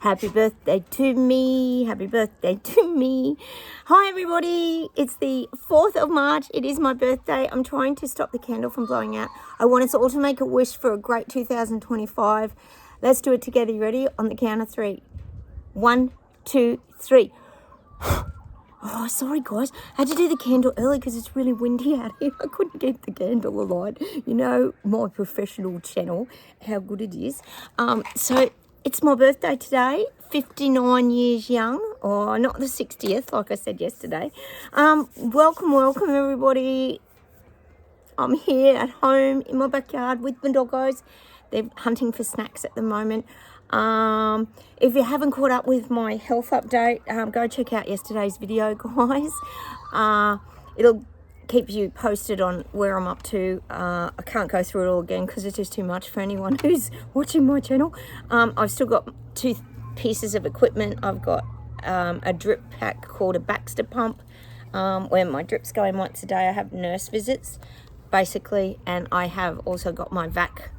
Happy birthday to me. Happy birthday to me. Hi, everybody. It's the 4th of March. It is my birthday. I'm trying to stop the candle from blowing out. I want us all to make a wish for a great 2025. Let's do it together. You ready? On the count of 3. 1, 2, 3. Oh, sorry, guys. I had to do the candle early because it's really windy out here. I couldn't keep the candle alight. You know, my professional channel, how good it is. So it's my birthday today, 59 years young. Oh, not the 60th, like I said yesterday. Welcome, everybody. I'm here at home in my backyard with my doggos. They're hunting for snacks at the moment. If you haven't caught up with my health update, go check out yesterday's video, guys. It'll keep you posted on where I'm up to. I can't go through it all again because it's just too much for anyone who's watching my channel. I've still got 2 pieces of equipment. I've got a drip pack called a Baxter pump, where my drip's going once a day. I have nurse visits, basically, and I have also got my vac,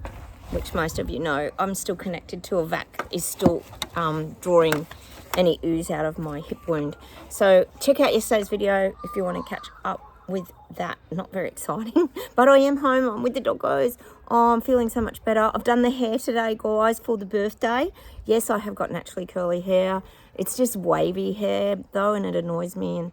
which most of you know. I'm still connected to a vac, is still drawing any ooze out of my hip wound. So check out yesterday's video if you want to catch up with that. Not very exciting, but I am home. I'm with the doggos. Oh, I'm feeling so much better. I've done the hair today, guys, for the birthday. Yes, I have got naturally curly hair. It's just wavy hair, though, and it annoys me. And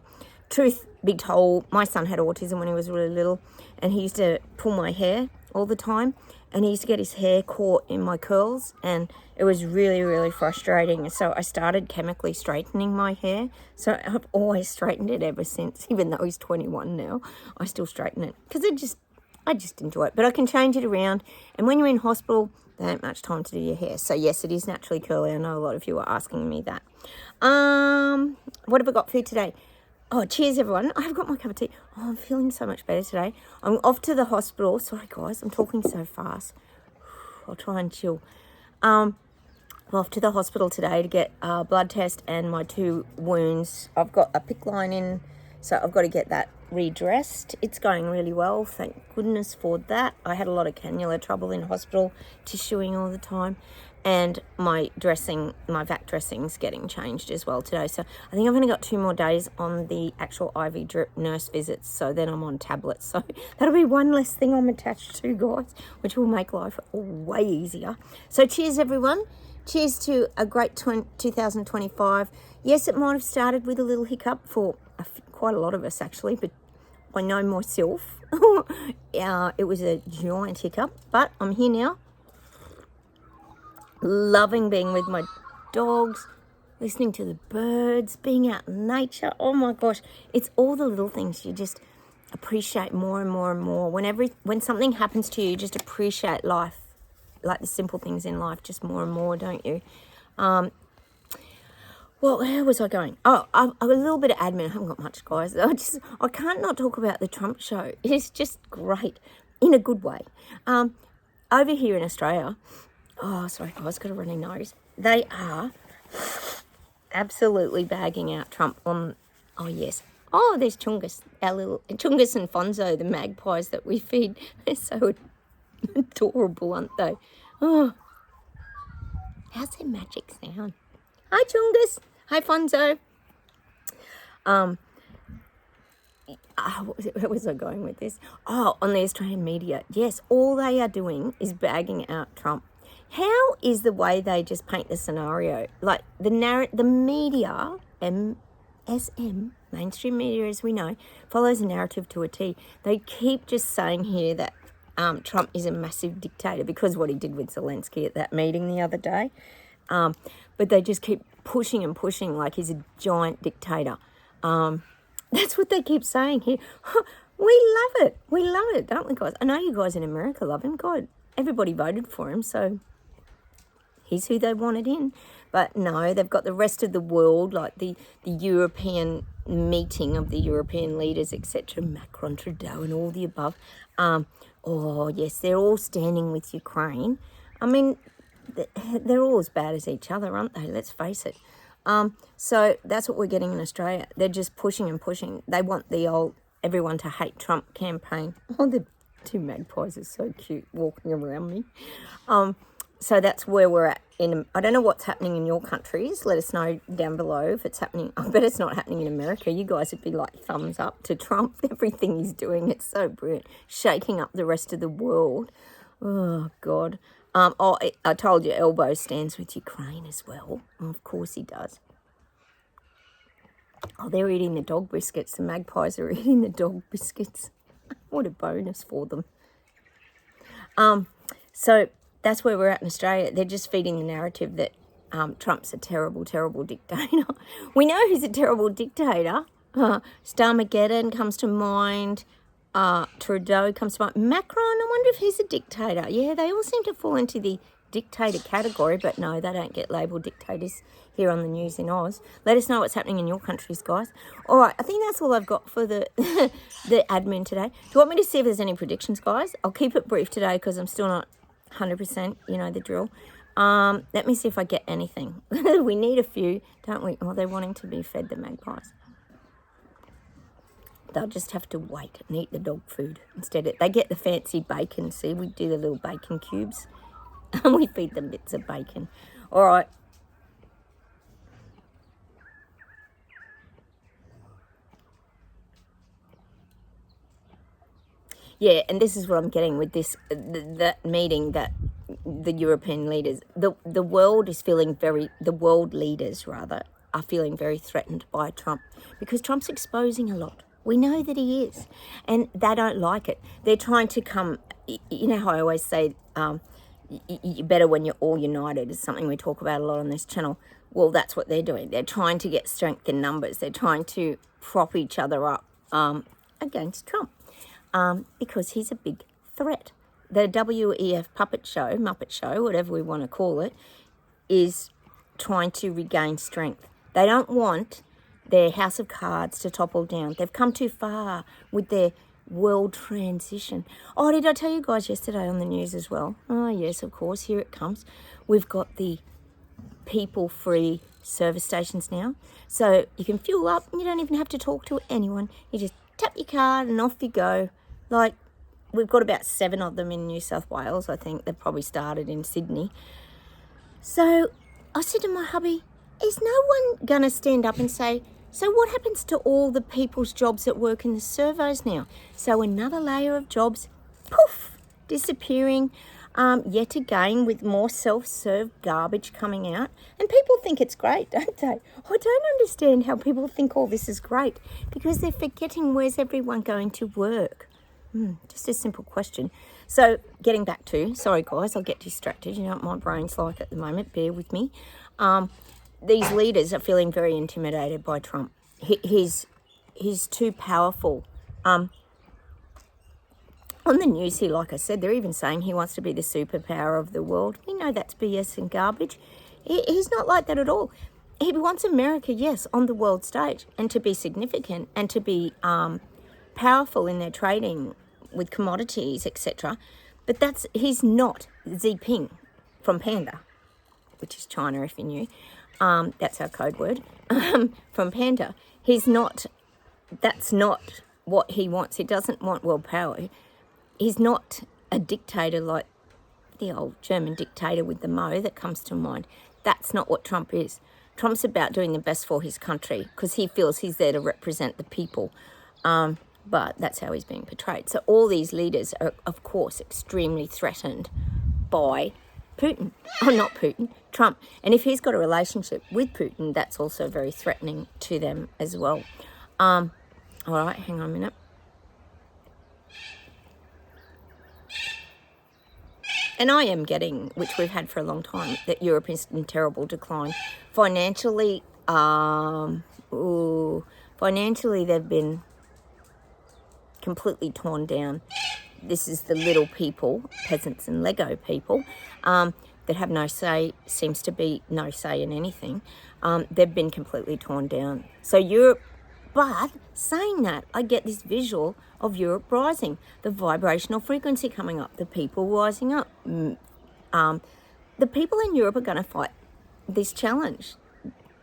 truth be told, my son had autism when he was really little, and he used to pull my hair all the time. And he used to get his hair caught in my curls, and it was really, really frustrating. So I started chemically straightening my hair. So I've always straightened it ever since, even though he's 21 now. I still straighten it because I just enjoy it. But I can change it around. And when you're in hospital, there ain't much time to do your hair. So yes, it is naturally curly. I know a lot of you are asking me that. What have I got for you today? Oh, cheers, everyone. I've got my cup of tea. Oh, I'm feeling so much better today. I'm off to the hospital. Sorry, guys. I'm talking so fast. I'll try and chill. I'm off to the hospital today to get a blood test and my 2 wounds. I've got a PICC line in, so I've got to get that redressed. It's going really well. Thank goodness for that. I had a lot of cannula trouble in hospital, tissuing all the time. And my vac dressing's getting changed as well today. So I think I've only got 2 more days on the actual IV drip nurse visits. So then I'm on tablets. So that'll be one less thing I'm attached to, guys, which will make life way easier. So cheers, everyone. Cheers to a great 2025. Yes, it might have started with a little hiccup for quite a lot of us, actually, but I know myself. It was a giant hiccup, but I'm here now. Loving being with my dogs, listening to the birds, being out in nature. Oh my gosh, it's all the little things you just appreciate more and more and more. When something happens to you, you just appreciate life, like the simple things in life, just more and more, don't you? Well, where was I going? Oh, a little bit of admin. I haven't got much, guys. I can't not talk about the Trump show. It's just great in a good way. Over here in Australia. Oh, sorry, guys, got a runny nose. They are absolutely bagging out Trump on, oh, yes. Oh, there's Chungus, our little, Chungus and Fonzo, the magpies that we feed. They're so adorable, aren't they? Oh, how's their magic sound? Hi, Chungus. Hi, Fonzo. Where was I going with this? Oh, on the Australian media. Yes, all they are doing is bagging out Trump. How is the way they just paint the scenario? Like the media, MSM, mainstream media as we know, follows a narrative to a T. They keep just saying here that Trump is a massive dictator because what he did with Zelensky at that meeting the other day. But they just keep pushing and pushing like he's a giant dictator. That's what they keep saying here. We love it. We love it, don't we, guys? I know you guys in America love him. God, everybody voted for him, so he's who they wanted in. But no, they've got the rest of the world, like the European meeting of the European leaders, etc., Macron, Trudeau, and all the above. Oh, yes, they're all standing with Ukraine. I mean, they're all as bad as each other, aren't they? Let's face it. So that's what we're getting in Australia. They're just pushing and pushing. They want the old everyone to hate Trump campaign. Oh, the 2 magpies are so cute walking around me. So that's where we're at. I don't know what's happening in your countries. Let us know down below if it's happening. I bet it's not happening in America. You guys would be like thumbs up to Trump. Everything he's doing, it's so brilliant. Shaking up the rest of the world. Oh, God. I told you, elbow stands with Ukraine as well. Oh, of course he does. Oh, they're eating the dog biscuits. The magpies are eating the dog biscuits. What a bonus for them. So that's where we're at in Australia. They're just feeding the narrative that Trump's a terrible, terrible dictator. We know he's a terrible dictator. Starmageddon comes to mind. Trudeau comes to mind. Macron, I wonder if he's a dictator. Yeah, they all seem to fall into the dictator category, but no, they don't get labelled dictators here on the news in Oz. Let us know what's happening in your countries, guys. All right, I think that's all I've got for the the admin today. Do you want me to see if there's any predictions, guys? I'll keep it brief today because I'm still not 100%, you know the drill. Let me see if I get anything. We need a few, don't we? Oh, they're wanting to be fed, the magpies. They'll just have to wait and eat the dog food instead. They get the fancy bacon. See, we do the little bacon cubes and we feed them bits of bacon. All right. Yeah, and this is what I'm getting with this, that meeting that the European leaders, the world is feeling the world leaders rather, are feeling very threatened by Trump because Trump's exposing a lot. We know that he is, and they don't like it. They're trying to come, you know how I always say, you're better when you're all united is something we talk about a lot on this channel. Well, that's what they're doing. They're trying to get strength in numbers. They're trying to prop each other up against Trump because he's a big threat. The WEF Muppet Show, whatever we want to call it, is trying to regain strength. They don't want their house of cards to topple down. They've come too far with their world transition. Oh, did I tell you guys yesterday on the news as well? Oh, yes, of course. Here it comes. We've got the people-free service stations now. So you can fuel up and you don't even have to talk to anyone. You just tap your card and off you go. Like, we've got about 7 of them in New South Wales, I think. They've probably started in Sydney. So I said to my hubby, is no one going to stand up and say, so what happens to all the people's jobs that work in the servos now? So another layer of jobs, poof, disappearing yet again with more self-serve garbage coming out. And people think it's great, don't they? I don't understand how people think all this is great because they're forgetting where's everyone going to work. Just a simple question. So getting back to, sorry guys, I'll get distracted. You know what my brain's like at the moment. Bear with me. These leaders are feeling very intimidated by Trump. He's too powerful. On the news here, like I said, they're even saying he wants to be the superpower of the world. We know that's BS and garbage. He's not like that at all. He wants America, yes, on the world stage and to be significant and to be powerful in their trading with commodities, etc. But he's not Xi Jinping from Panda, which is China if you knew. That's our code word, from Panda. That's not what he wants. He doesn't want world power. He's not a dictator like the old German dictator with the Mo that comes to mind. That's not what Trump is. Trump's about doing the best for his country because he feels he's there to represent the people. But that's how he's being portrayed. So all these leaders are, of course, extremely threatened by Putin. Oh, not Putin, Trump. And if he's got a relationship with Putin, that's also very threatening to them as well. All right, hang on a minute. And I am getting, which we've had for a long time, that Europe is in terrible decline. Financially, they've been completely torn down. This is the little people, peasants and Lego people, that have no say, seems to be no say in anything. They've been completely torn down. So Europe, but saying that, I get this visual of Europe rising, the vibrational frequency coming up, the people rising up. The people in Europe are going to fight this challenge.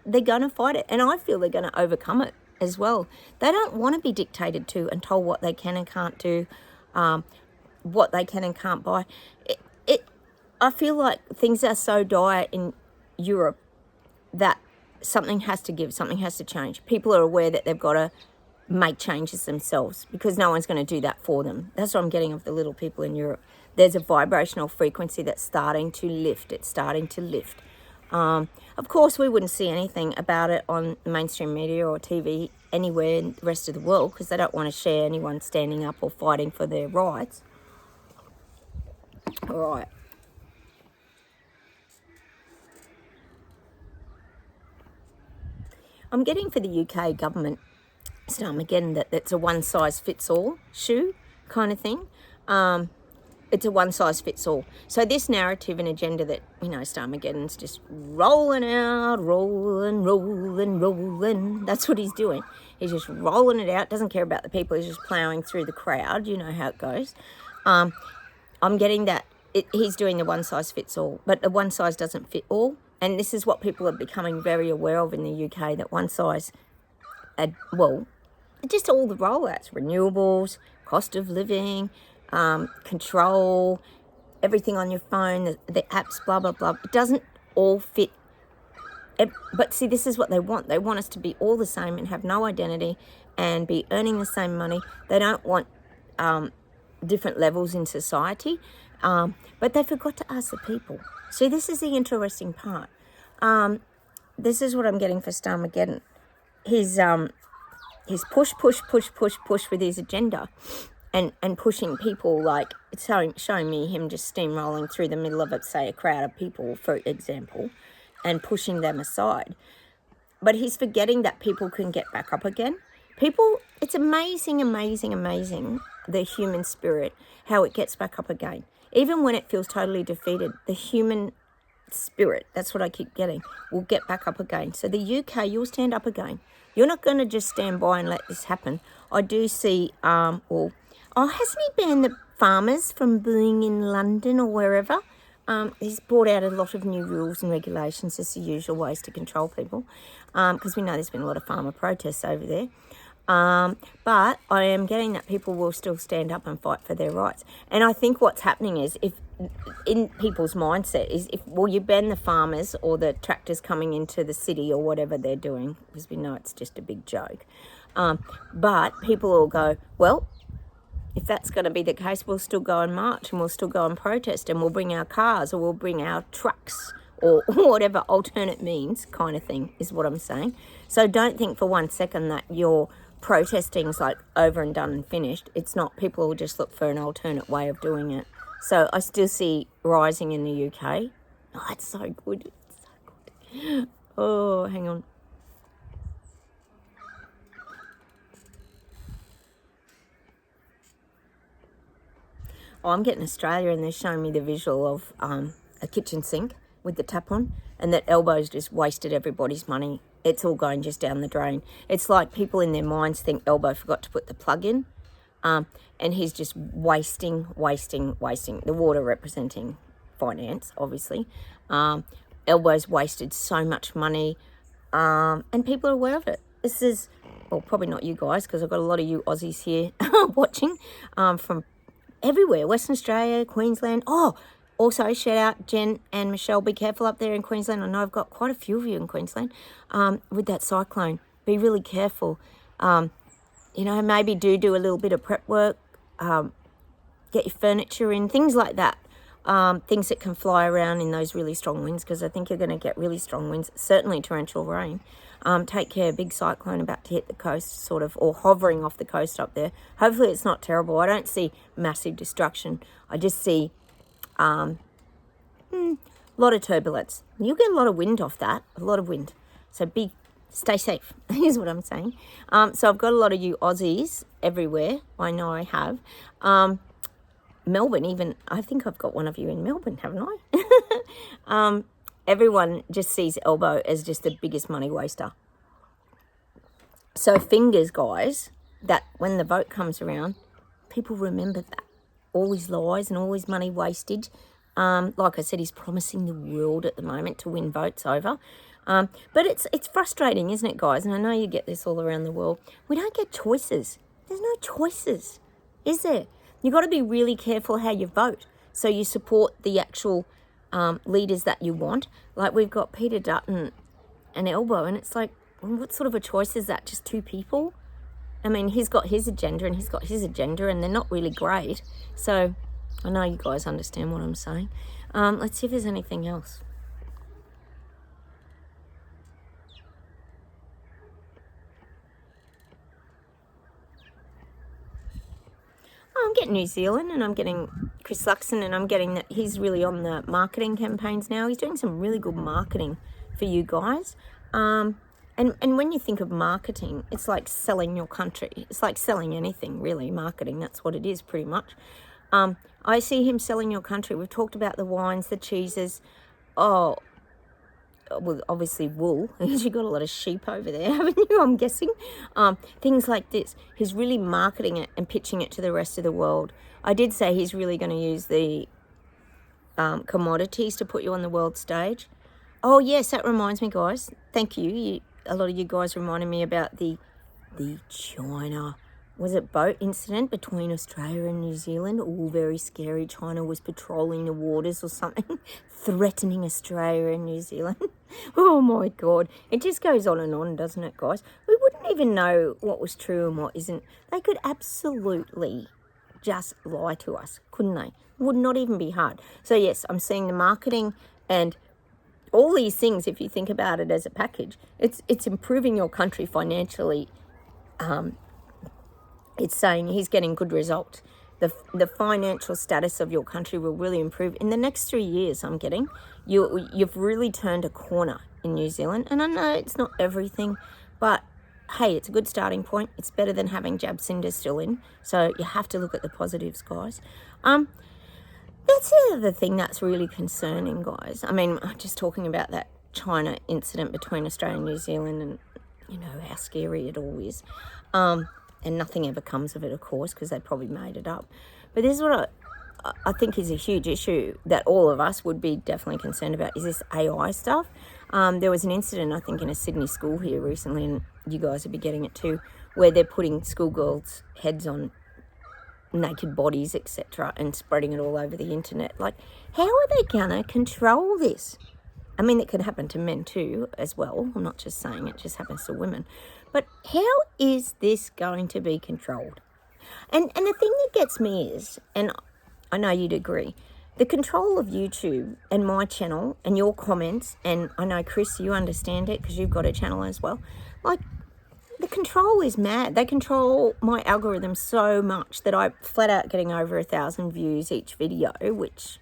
They're going to fight it, and I feel they're going to overcome it as well. They don't want to be dictated to and told what they can and can't do, what they can and can't buy. I feel like things are so dire in Europe that something has to give, something has to change. People are aware that they've got to make changes themselves because no one's going to do that for them. That's what I'm getting of the little people in Europe. There's a vibrational frequency that's starting to lift. It's starting to lift. Of course, we wouldn't see anything about it on mainstream media or TV anywhere in the rest of the world because they don't want to share anyone standing up or fighting for their rights. All right. I'm getting for the UK government, again, that's a one-size-fits-all shoe kind of thing. It's a one-size-fits-all. So this narrative and agenda that, Starmageddon's just rolling out, rolling. That's what he's doing. He's just rolling it out, doesn't care about the people. He's just ploughing through the crowd. You know how it goes. I'm getting that he's doing the one-size-fits-all, but the one size doesn't fit all. And this is what people are becoming very aware of in the UK, that one size, just all the rollouts, renewables, cost of living, control, everything on your phone, the apps, blah, blah, blah. It doesn't all fit. But see, this is what they want. They want us to be all the same and have no identity and be earning the same money. They don't want different levels in society. But they forgot to ask the people. See, this is the interesting part. This is what I'm getting for Starmageddon. He's push with his agenda and pushing people, like showing me him just steamrolling through the middle of, say, a crowd of people, for example, and pushing them aside. But he's forgetting that people can get back up again. People, it's amazing, the human spirit, how it gets back up again. Even when it feels totally defeated, the human spirit, that's what I keep getting, will get back up again. So the UK, you'll stand up again. You're not going to just stand by and let this happen. I do see, hasn't he banned the farmers from being in London or wherever? He's brought out a lot of new rules and regulations, as the usual ways to control people, because we know there's been a lot of farmer protests over there. But I am getting that people will still stand up and fight for their rights. And I think what's happening is, if in people's mindset is, if you ban the farmers or the tractors coming into the city or whatever they're doing, because we know it's just a big joke. But people will go, well, if that's going to be the case, we'll still go and march and we'll still go and protest and we'll bring our cars or we'll bring our trucks or whatever alternate means kind of thing is what I'm saying. So don't think for 1 second that your protesting's like over and done and finished. It's not. People will just look for an alternate way of doing it. So I still see rising in the UK. Oh, it's so good. It's so good. Oh, hang on. Oh, I'm getting Australia and they're showing me the visual of a kitchen sink with the tap on, and that Elbo's just wasted everybody's money. It's all going just down the drain. It's like people in their minds think Elbo forgot to put the plug in, and he's just wasting. The water representing finance, obviously. Elbo's wasted so much money, and people are aware of it. This is, well, probably not you guys, because I've got a lot of you Aussies here watching from everywhere, Western Australia, Queensland. Oh, also shout out Jen and Michelle. Be careful up there in Queensland. I know I've got quite a few of you in Queensland with that cyclone. Be really careful. Maybe do a little bit of prep work. Get your furniture in, things like that. Things that can fly around in those really strong winds, because I think you're going to get really strong winds, certainly torrential rain. Take care, big cyclone about to hit the coast, sort of, or hovering off the coast up there. Hopefully it's not terrible. I don't see massive destruction. I just see a lot of turbulence. You'll get a lot of wind off that, a lot of wind. So stay safe, is what I'm saying. So I've got a lot of you Aussies everywhere. I know I have. Melbourne, even, I think I've got one of you in Melbourne, haven't I? Everyone just sees Elbo as just the biggest money waster. So fingers, guys, that when the vote comes around, people remember that. All his lies and all his money wasted. Like I said, he's promising the world at the moment to win votes over. But it's frustrating, isn't it, guys? And I know you get this all around the world. We don't get choices. There's no choices, is there? You've got to be really careful how you vote. So you support the actual leaders that you want. Like we've got Peter Dutton and Elbow, and it's like, well, what sort of a choice is that? Just two people? I mean, he's got his agenda and he's got his agenda, and they're not really great. So I know you guys understand what I'm saying. Let's see if there's anything else. I'm getting New Zealand, and I'm getting Chris Luxon, and I'm getting that he's really on the marketing campaigns now. He's doing some really good marketing for you guys. And when you think of marketing, it's like selling your country. It's like selling anything, really. Marketing, that's what it is, pretty much. I see him selling your country. We've talked about the wines, the cheeses. Oh, well, obviously wool. You've got a lot of sheep over there, haven't you? I'm guessing. Things like this. He's really marketing it and pitching it to the rest of the world. I did say he's really going to use the commodities to put you on the world stage. Oh, yes, that reminds me, guys. Thank you. A lot of you guys reminded me about the China, was it boat incident between Australia and New Zealand? All very scary. China was patrolling the waters or something, threatening Australia and New Zealand. Oh my God. It just goes on, doesn't it, guys? We wouldn't even know what was true and what isn't. They could absolutely just lie to us, couldn't they? Would not even be hard. So yes, I'm seeing the marketing and all these things. If you think about it as a package, it's improving your country financially. It's saying he's getting good results. The financial status of your country will really improve in the next 3 years. I'm getting you've really turned a corner in New Zealand, and I know it's not everything, but hey, it's a good starting point. It's better than having Jacinda still in, so you have to look at the positives, guys. That's the other thing that's really concerning, guys. I mean, just talking about that China incident between Australia and New Zealand, and you know how scary it all is. And nothing ever comes of it, of course, because they probably made it up. But this is what I think is a huge issue that all of us would be definitely concerned about, is this AI stuff. There was an incident, I think, in a Sydney school here recently, and you guys will be getting it too, where they're putting schoolgirls' heads on naked bodies, etc., and spreading it all over the internet. Like, how are they going to control this? I mean, it can happen to men too, as well. I'm not just saying it just happens to women. But how is this going to be controlled? And the thing that gets me is, and I know you'd agree, the control of YouTube and my channel and your comments, and I know, Chris, you understand it because you've got a channel as well. Like, the control is mad. They control my algorithm so much that I'm flat out getting over 1,000 views each video, which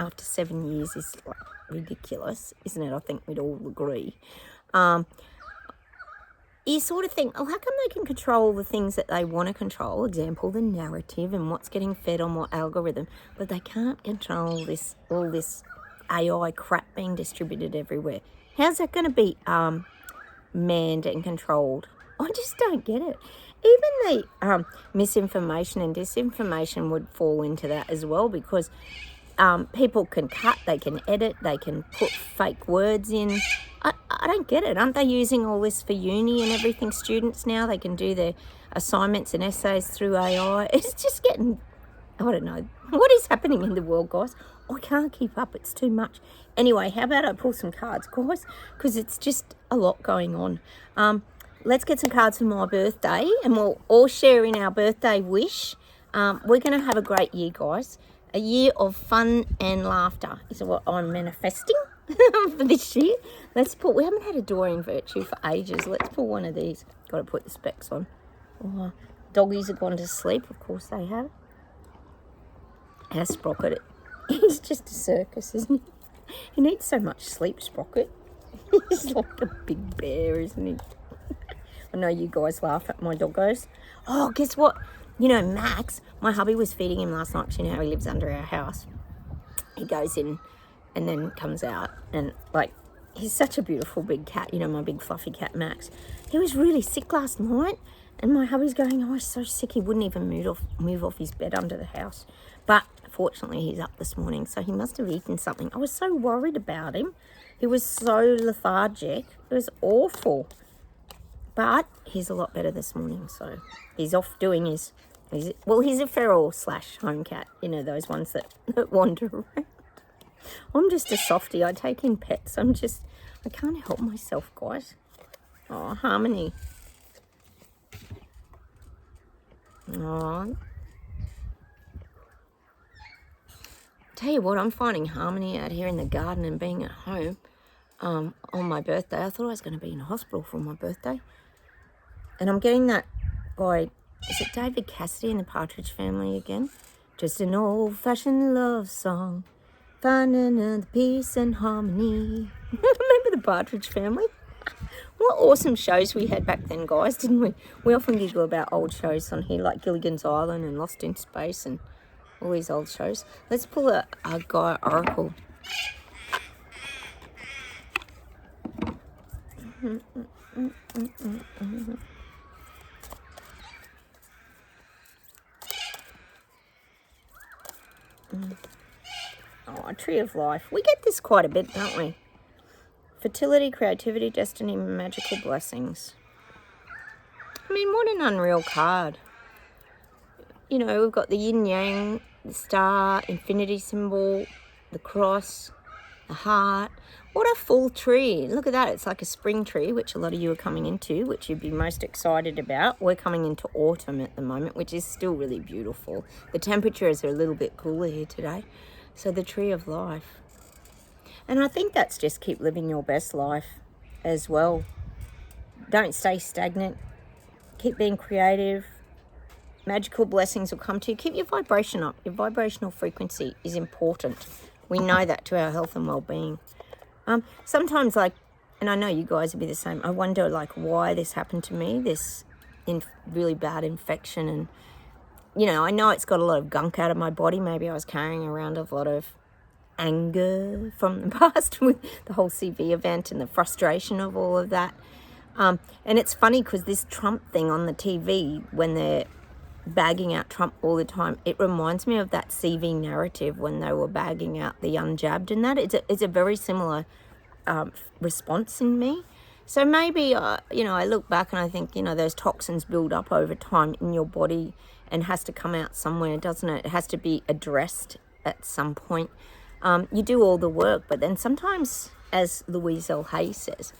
after 7 years is like ridiculous, isn't it? I think we'd all agree. You sort of think, oh, how come they can control the things that they want to control? Example, the narrative and what's getting fed on what algorithm, but they can't control all this AI crap being distributed everywhere. How's that going to be manned and controlled? I just don't get it. Even the misinformation and disinformation would fall into that as well, because people can cut, they can edit, they can put fake words in. I don't get it. Aren't they using all this for uni and everything? Students now, they can do their assignments and essays through AI. It's just getting, I don't know. What is happening in the world, guys? I can't keep up. It's too much. Anyway, how about I pull some cards, guys? Because it's just a lot going on. Let's get some cards for my birthday, and we'll all share in our birthday wish. We're going to have a great year, guys. A year of fun and laughter is what I'm manifesting for this year. We haven't had a Doreen Virtue for ages. Let's pull one of these. Got to put the specs on. Oh, doggies have gone to sleep. Of course they have. Our Sprocket, he's just a circus, isn't he? He needs so much sleep, Sprocket. He's like a big bear, isn't he? I know you guys laugh at my doggos. Oh, guess what? You know, Max, my hubby was feeding him last night, because you know how he lives under our house. He goes in and then comes out, and like, he's such a beautiful big cat, you know, my big fluffy cat Max. He was really sick last night, and my hubby's going, oh, he's so sick, he wouldn't even move off his bed under the house. But fortunately, he's up this morning, so he must have eaten something. I was so worried about him. He was so lethargic. It was awful. But he's a lot better this morning, so he's off doing he's a feral / home cat, you know, those ones that wander around. I'm just a softie. I take in pets. I can't help myself, guys. Oh, Harmony. Oh. Tell you what, I'm finding harmony out here in the garden and being at home on my birthday. I thought I was going to be in a hospital for my birthday. And I'm getting that by, is it David Cassidy and the Partridge Family again? Just an old-fashioned love song, finding the peace and harmony. Remember the Partridge Family? What awesome shows we had back then, guys, didn't we? We often giggle about old shows on here, like Gilligan's Island and Lost in Space and all these old shows. Let's pull a Gaia Oracle. Oh, Tree of Life. We get this quite a bit, don't we? Fertility, creativity, destiny, magical blessings. I mean, what an unreal card. You know, we've got the yin-yang, the star, infinity symbol, the cross, the heart. What a full tree. Look at that. It's like a spring tree, which a lot of you are coming into, which you'd be most excited about. We're coming into autumn at the moment, which is still really beautiful. The temperatures are a little bit cooler here today. So the Tree of Life. And I think that's just keep living your best life as well. Don't stay stagnant. Keep being creative. Magical blessings will come to you. Keep your vibration up. Your vibrational frequency is important. We know that to our health and well-being. Sometimes, like, and I know you guys will be the same, I wonder, like, why this happened to me, this really bad infection. And, you know, I know it's got a lot of gunk out of my body. Maybe I was carrying around a lot of anger from the past with the whole CV event and the frustration of all of that. And it's funny because this Trump thing on the TV, when they're bagging out Trump all the time, it reminds me of that CV narrative when they were bagging out the unjabbed and that. It's a very similar response in me. So maybe, you know, I look back and I think, you know, those toxins build up over time in your body and has to come out somewhere, doesn't it? It has to be addressed at some point. You do all the work, but then sometimes, as Louise L. Hay says,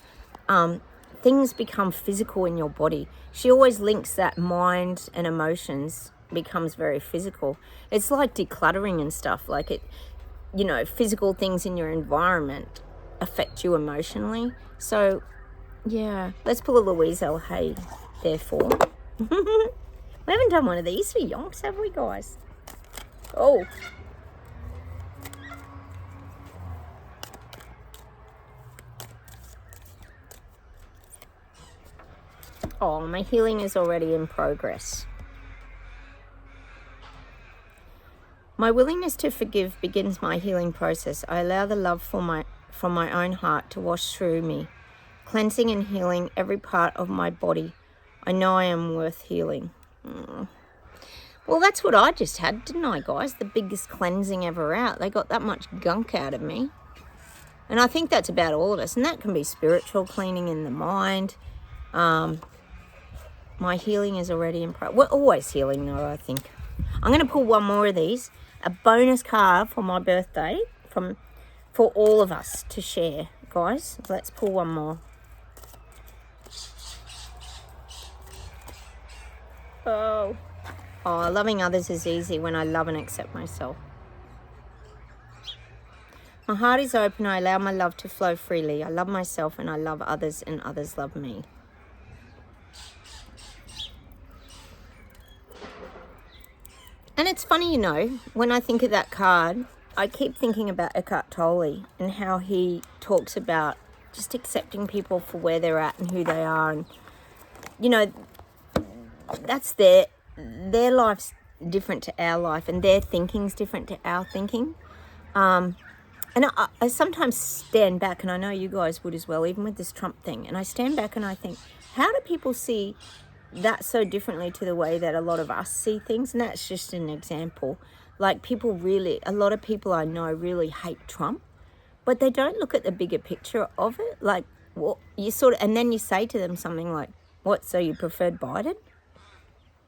things become physical in your body. She always links that mind and emotions becomes very physical. It's like decluttering and stuff. Like it, you know, physical things in your environment affect you emotionally. So, yeah, let's pull a Louise L. Hay, therefore. We haven't done one of these for yonks, have we, guys? Oh. Oh, my healing is already in progress. My willingness to forgive begins my healing process. I allow the love from my own heart to wash through me, cleansing and healing every part of my body. I know I am worth healing. Well, that's what I just had, didn't I, guys? The biggest cleansing ever out. They got that much gunk out of me. And I think that's about all of us. And that can be spiritual cleaning in the mind. My healing is already in progress. We're always healing, though, I think. I'm going to pull one more of these. A bonus card for my birthday for all of us to share, guys. Let's pull one more. Oh, loving others is easy when I love and accept myself. My heart is open. I allow my love to flow freely. I love myself and I love others and others love me. And it's funny, you know, when I think of that card, I keep thinking about Eckhart Tolle and how he talks about just accepting people for where they're at and who they are. And, you know, that's their life's different to our life and their thinking's different to our thinking. And I sometimes stand back, and I know you guys would as well, even with this Trump thing. And I stand back and I think, how do people see that so differently to the way that a lot of us see things? And that's just an example. Like a lot of people I know really hate Trump, but they don't look at the bigger picture of it. Like, what you and then you say to them something like, what, so you preferred Biden?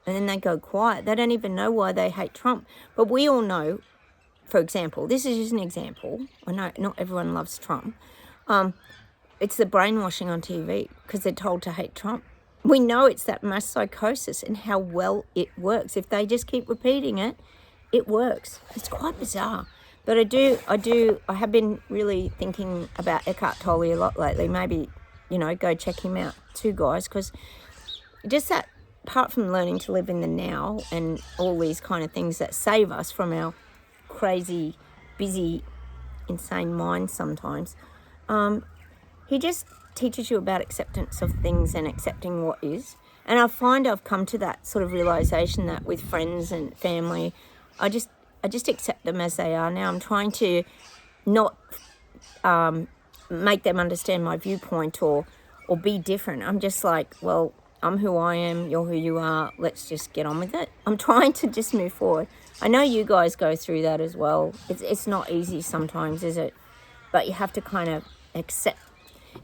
And then they go quiet. They don't even know why they hate Trump. But we all know for example, this is just an example. I know not everyone loves Trump. It's the brainwashing on TV because they're told to hate Trump. We know it's that mass psychosis and how well it works. If they just keep repeating it, it works. It's quite bizarre. But I have been really thinking about Eckhart Tolle a lot lately. Maybe, go check him out too, guys, because just that, apart from learning to live in the now and all these kind of things that save us from our crazy, busy, insane minds sometimes, he just teaches you about acceptance of things and accepting what is. And I find I've come to that sort of realization that with friends and family, I just accept them as they are now. I'm trying to not make them understand my viewpoint or be different. I'm just like, well, I'm who I am, you're who you are, let's just get on with it. I'm trying to just move forward. I know you guys go through that as well. It's not easy sometimes, is it? But you have to kind of accept.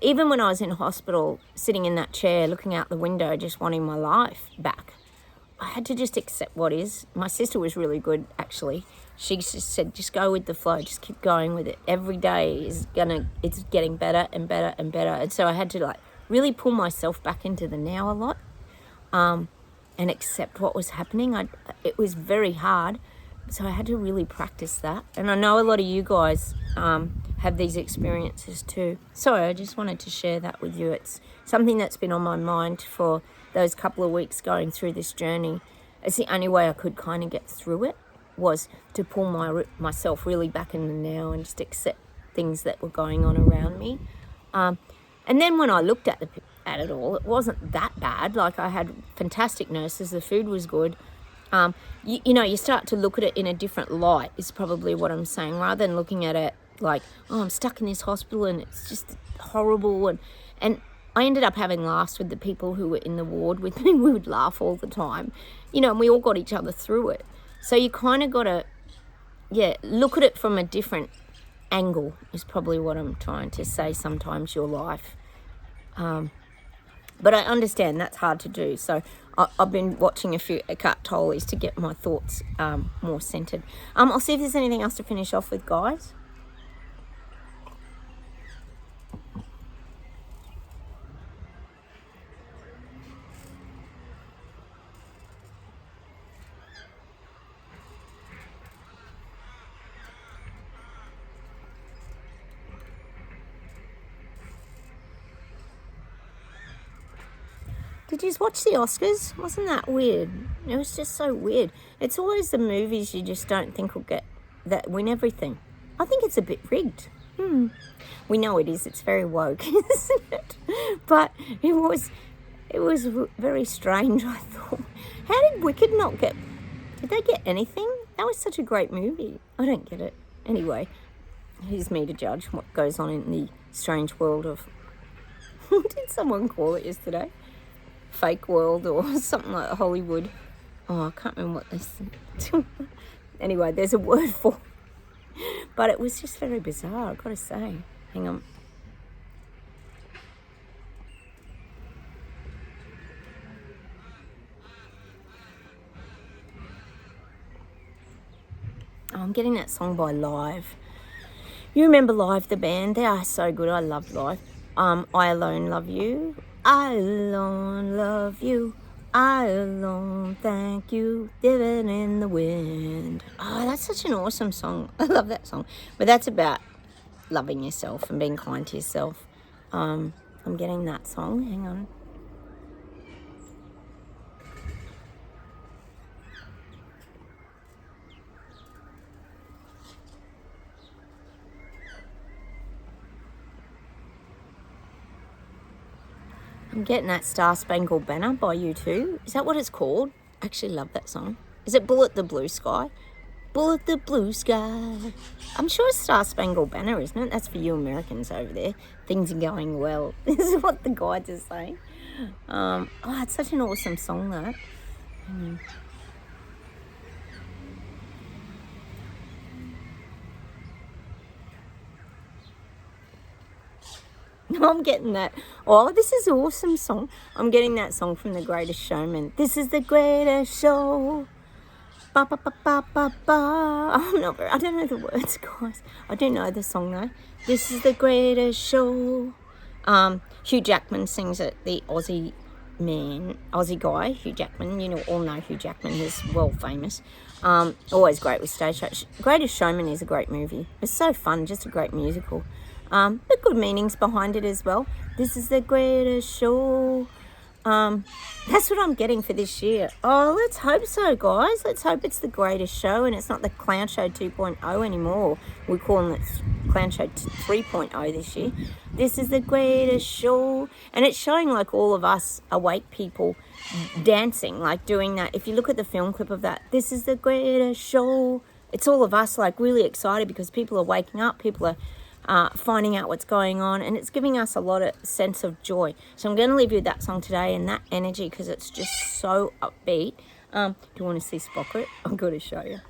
Even when I was in hospital, sitting in that chair, looking out the window, just wanting my life back, I had to just accept what is. My sister was really good, actually. She just said, just go with the flow, just keep going with it. Every day it's getting better and better and better. And so I had to really pull myself back into the now a lot, and accept what was happening. It was very hard, so I had to really practice that. And I know a lot of you guys have these experiences too. So I just wanted to share that with you. It's something that's been on my mind for those couple of weeks going through this journey. It's the only way I could kind of get through it, was to pull myself really back in the now and just accept things that were going on around me. And then when I looked at it all, it wasn't that bad. Like, I had fantastic nurses, the food was good. You start to look at it in a different light, is probably what I'm saying, rather than looking at it like, oh, I'm stuck in this hospital and it's just horrible. And I ended up having laughs with the people who were in the ward with me. We would laugh all the time, and we all got each other through it. So you kind of got to, look at it from a different angle, is probably what I'm trying to say, sometimes your life. But I understand that's hard to do. So I've been watching a few Eckhart Tolles to get my thoughts more centered. I'll see if there's anything else to finish off with, guys. Did you watch the Oscars? Wasn't that weird? It was just so weird. It's always the movies you just don't think will get that win everything. I think it's a bit rigged. We know it is. It's very woke, isn't it? But it was very strange, I thought. How did Wicked not get... Did they get anything? That was such a great movie. I don't get it. Anyway, who's me to judge what goes on in the strange world of... What did someone call it yesterday? Fake world or something like Hollywood. Oh, I can't remember what this... Anyway, there's a word for it. But it was just very bizarre, I've got to say. Hang on. Oh, I'm getting that song by Live. You remember Live, the band? They are so good. I love Live. I Alone Love You. I alone love you. I alone thank you. Living in the wind. Oh, that's such an awesome song. I love that song. But that's about loving yourself and being kind to yourself. I'm getting that song. Hang on. I'm getting that Star Spangled Banner by U2. Is that what it's called? I actually love that song. Is it Bullet the Blue Sky? Bullet the Blue Sky. I'm sure it's Star Spangled Banner, isn't it? That's for you Americans over there. Things are going well. This is what the guides are saying. It's such an awesome song, that. I'm getting that. Oh, this is an awesome song. I'm getting that song from The Greatest Showman. This is the greatest show. Ba, ba, ba, ba, ba, ba. I don't know the words, guys. I do know the song though. This is the greatest show. Hugh Jackman sings it, the Aussie guy, Hugh Jackman. You know, all know Hugh Jackman. He's world famous. Always great with stage shows. Greatest Showman is a great movie. It's so fun, just a great musical. But good meanings behind it as well. This is the greatest show. That's what I'm getting for this year. Oh, let's hope so, guys. Let's hope it's the greatest show and it's not the Clown Show 2.0 anymore. We're calling it Clown Show 3.0 this year. This is the greatest show. And it's showing like all of us awake people dancing, like doing that. If you look at the film clip of that, this is the greatest show. It's all of us like really excited because people are waking up, people are finding out what's going on, and it's giving us a lot of sense of joy. So I'm going to leave you with that song today and that energy because it's just so upbeat. Do you want to see Sprocket? I'm going to show you.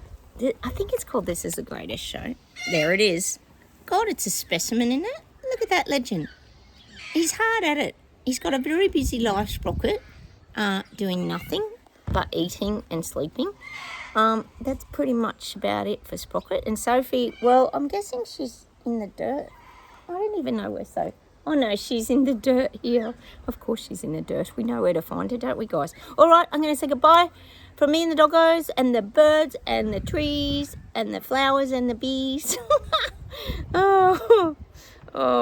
I think it's called This Is the Greatest Show. There it is. God, it's a specimen, isn't it? Look at that legend. He's hard at it. He's got a very busy life, Sprocket, doing nothing but eating and sleeping. That's pretty much about it for Sprocket. And Sophie, well, I'm guessing she's in the dirt. I don't even know where so. Oh no, she's in the dirt here. Of course she's in the dirt. We know where to find her, don't we, guys? All right, I'm going to say goodbye from me and the doggos and the birds and the trees and the flowers and the bees. Oh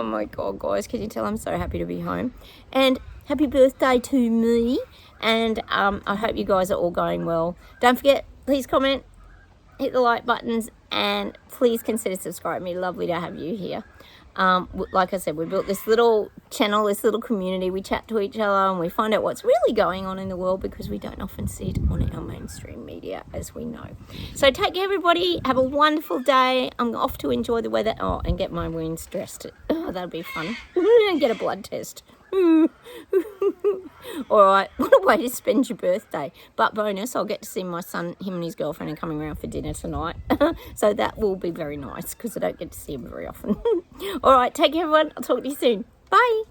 my God, guys. Can you tell I'm so happy to be home? And happy birthday to me. And I hope you guys are all going well. Don't forget, please comment, hit the like buttons, and please consider subscribing. Lovely to have you here. Like I said, we built this little channel, this little community. We chat to each other and we find out what's really going on in the world because we don't often see it on our mainstream media, as we know. So take care, everybody. Have a wonderful day. I'm off to enjoy the weather. Oh, and get my wounds dressed. Oh, that'll be fun. And get a blood test. All right, what a way to spend your birthday. But bonus, I'll get to see my son. Him and his girlfriend are coming around for dinner tonight. So that will be very nice because I don't get to see him very often. All right, take care, everyone. I'll talk to you soon. Bye.